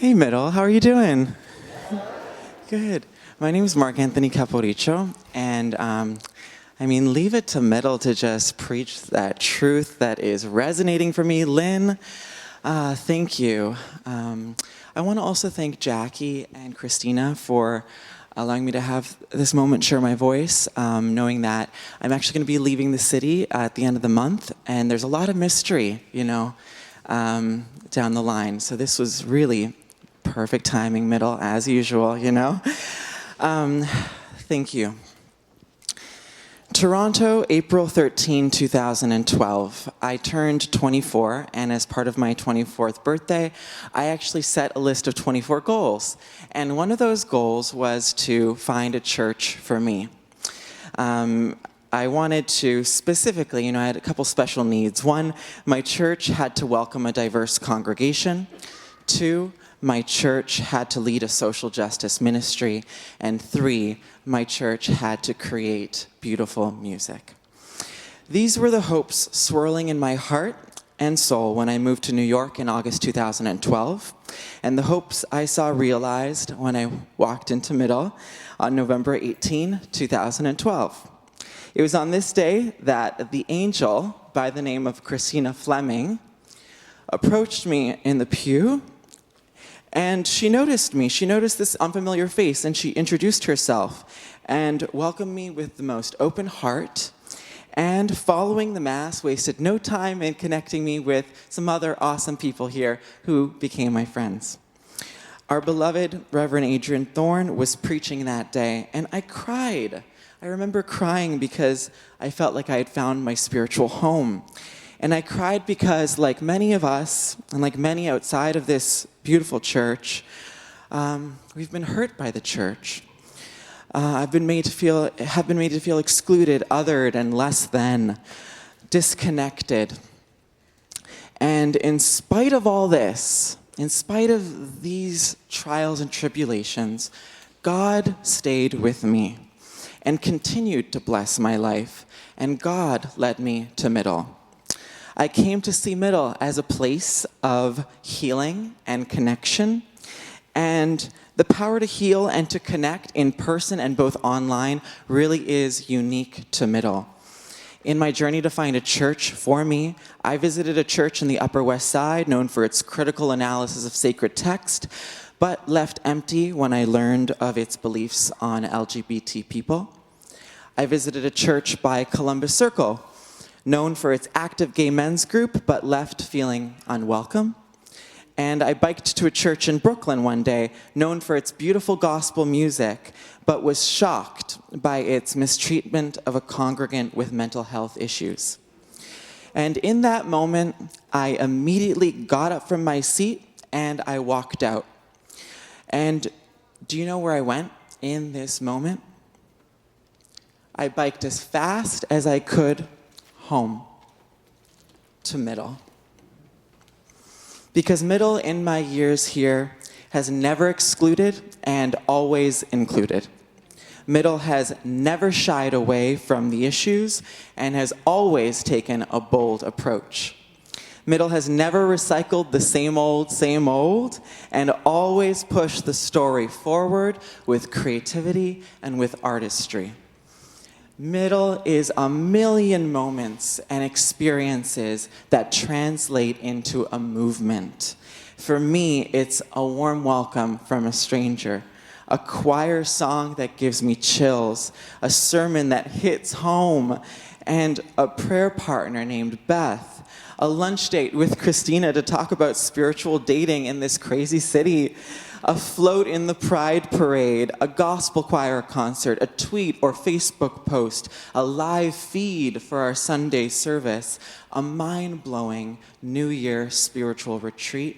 Hey, Middle. How are you doing? Good. My name is Mark Anthony Caporicio, and leave it to Middle to just preach that truth that is resonating for me. Lynn, thank you. I want to also thank Jackie and Christina for allowing me to have this moment share my voice, knowing that I'm actually going to be leaving the city at the end of the month, and there's a lot of mystery, down the line. So this was really perfect timing, Middle, as usual, Thank you. Toronto, April 13, 2012. I turned 24, and as part of my 24th birthday, I actually set a list of 24 goals. And one of those goals was to find a church for me. I wanted to specifically, I had a couple special needs. One, my church had to welcome a diverse congregation. Two, my church had to lead a social justice ministry. And three, my church had to create beautiful music. These were the hopes swirling in my heart and soul when I moved to New York in August 2012, and the hopes I saw realized when I walked into Middle on November 18, 2012. It was on this day that the angel by the name of Christina Fleming approached me in the pew. And she noticed me. She noticed this unfamiliar face, and she introduced herself and welcomed me with the most open heart. And following the Mass, wasted no time in connecting me with some other awesome people here who became my friends. Our beloved Reverend Adrian Thorne was preaching that day, and I cried. I remember crying because I felt like I had found my spiritual home. And I cried because, like many of us, and like many outside of this beautiful church, we've been hurt by the church. Have been made to feel excluded, othered, and less than, disconnected. And in spite of all this, in spite of these trials and tribulations, God stayed with me and continued to bless my life, and God led me to Middle. I came to see Middle as a place of healing and connection, and the power to heal and to connect in person and both online really is unique to Middle. In my journey to find a church for me, I visited a church in the Upper West Side known for its critical analysis of sacred text, but left empty when I learned of its beliefs on LGBT people. I visited a church by Columbus Circle, known for its active gay men's group, but left feeling unwelcome. And I biked to a church in Brooklyn one day, known for its beautiful gospel music, but was shocked by its mistreatment of a congregant with mental health issues. And in that moment, I immediately got up from my seat and I walked out. And do you know where I went in this moment? I biked as fast as I could home to Middle. Because Middle in my years here has never excluded and always included. Middle has never shied away from the issues and has always taken a bold approach. Middle has never recycled the same old, and always pushed the story forward with creativity and with artistry. Middle is a million moments and experiences that translate into a movement. For me, it's a warm welcome from a stranger, a choir song that gives me chills, a sermon that hits home, and a prayer partner named Beth, a lunch date with Christina to talk about spiritual dating in this crazy city, a float in the Pride Parade, a gospel choir concert, a tweet or Facebook post, a live feed for our Sunday service, a mind-blowing New Year spiritual retreat,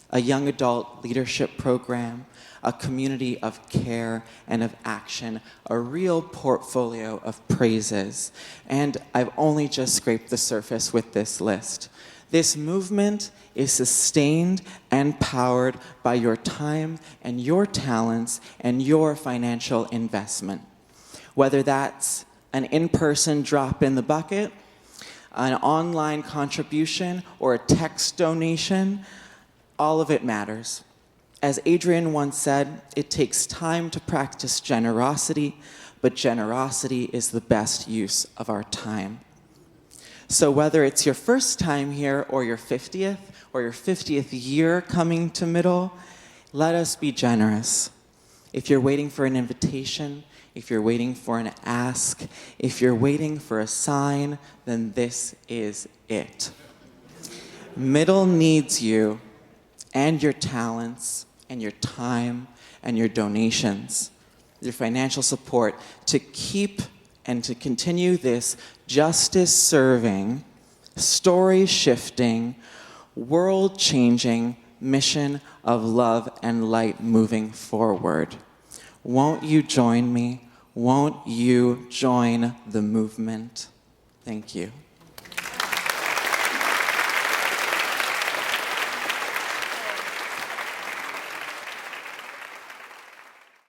a young adult leadership program, a community of care and of action, a real portfolio of praises. And I've only just scraped the surface with this list. This movement is sustained and powered by your time and your talents and your financial investment. Whether that's an in-person drop in the bucket, an online contribution, or a text donation, all of it matters. As Adrian once said, it takes time to practice generosity, but generosity is the best use of our time. So whether it's your first time here or your 50th year coming to Middle, let us be generous. If you're waiting for an invitation, if you're waiting for an ask, if you're waiting for a sign, then this is it. Middle needs you and your talents and your time and your donations, your financial support to keep and to continue this justice-serving, story-shifting, world-changing mission of love and light moving forward. Won't you join me? Won't you join the movement? Thank you.